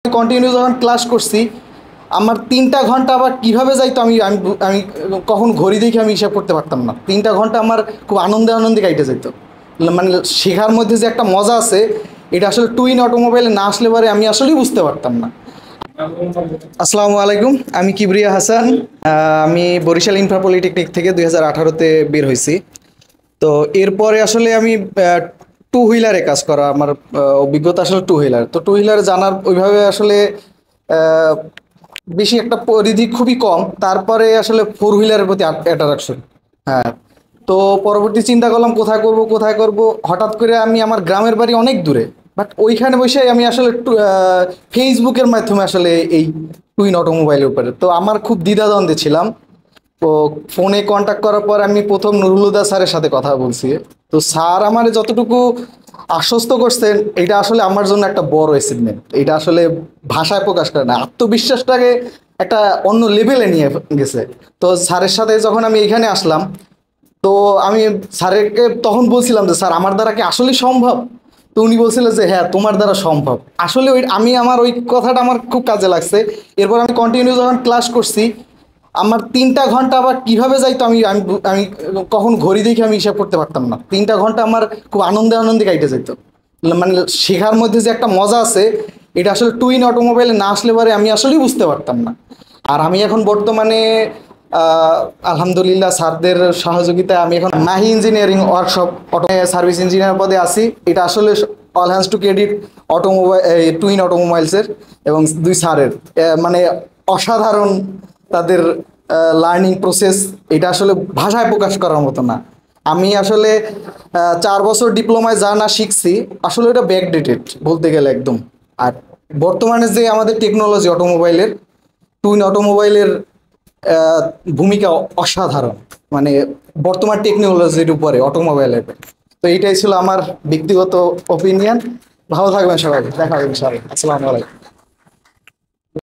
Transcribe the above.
Continue যখন class করছি আমার 3টা ঘন্টা আবার কিভাবে যাইতো আমি আমি আমি কখন ঘড়ি দেখে আমি হিসাব করতে পারতাম না। 3টা ঘন্টা আমার খুব আনন্দে আনন্দে কাইটে যেত। মানে শেখার মধ্যে যে একটা মজা আছে এটা আসলে টুইন অটোমোবাইলে না আসলে পরে আমি আসলেই বুঝতে পারতাম না। আসসালামু আলাইকুম, আমি কিবরিয়া হাসান। আমি বরিশাল ইনফ্রা পলিটেকনিক থেকে 2018-তে বের হয়েছি। তো এরপরে আসলে আমি টু হুইলারে কাজ করা আমার অভিজ্ঞতা আসলে টু হুইলার। তো টু হুইলার জানার ওইভাবে আসলে আহ, বেশি একটা পরিধি খুবই কম। তারপরে আসলে ফোর হুইলারের প্রতি অ্যাট্রাকশন। হ্যাঁ, তো পরবর্তী চিন্তা করলাম কোথায় করব কোথায় করব। হঠাৎ করে আমি আমার গ্রামের বাড়ি অনেক দূরে, বাট ওইখানে বসে আমি আসলে ফেসবুকের মাধ্যমে আসলে এই টুইন অটোমোবাইলের উপরে তো আমার খুব দ্বিধাদ্বন্দ্বে ছিলাম। তো ফোনে কন্ট্যাক্ট করার পর আমি প্রথম নুরুল হুদা স্যারের সাথে কথা বলছি। তো স্যার আমার যতটুকু আশ্বস্ত করছেন এটা আসলে আমার জন্য একটা বড় অ্যাচিভমেন্ট। এটা আসলে ভাষায় প্রকাশ করে না, আত্মবিশ্বাসটাকে একটা অন্য লেভেলে নিয়ে গেছে। তো স্যারের সাথে যখন আমি এখানে আসলাম, তো আমি স্যারকে তখন বলছিলাম যে স্যার আমার দ্বারা কি আসলে সম্ভব। তো উনি বলছিলেন যে হ্যাঁ তোমার দ্বারা সম্ভব। আসলে ওই আমি আমার ওই কথাটা আমার খুব কাজে লাগছে। এরপর আমি কন্টিনিউ যখন ক্লাস করছি আমার 3টা ঘন্টা আবার কিভাবে যাইতো আমি আমি আমি কখন ঘড়ি দেখে আমি হিসাব করতে পারতাম না। 3টা ঘন্টা আমার খুব আনন্দে আনন্দে কাইটে যেত। মানে শেখার মধ্যে যে একটা মজা আছে এটা আসলে টুইন অটোমোবাইলে না আসলে পরে আমি আসলেই বুঝতে পারতাম না। আর আমি এখন বর্তমানে আলহামদুলিল্লাহ স্যারদের সহযোগিতায় আমি এখন Mahi engineering workshop auto service engineer পদে আছি। এটা আসলে all hands to credit automobile twin অটোমোবাইলসের এবং দুই স্যারের মানে অসাধারণ তাদের লার্নিং প্রসেস। এটা আসলে ভাষায় প্রকাশ করার মতো না। আমি আসলে 4 বছর ডিপ্লোমায় যা না শিখছি আসলে এটা ব্যাকডেটেড বলতে গেলে একদম। আর বর্তমানে যে আমাদের টেকনোলজি অটোমোবাইলের টুইন অটোমোবাইলের ভূমিকা অসাধারণ। মানে বর্তমান টেকনোলজির উপরে অটোমোবাইলের। তো এইটাই ছিল আমার ব্যক্তিগত ওপিনিয়ন। ভালো থাকবেন সবাই, দেখা হবে ইনশাআল্লাহ। আসসালামু আলাইকুম।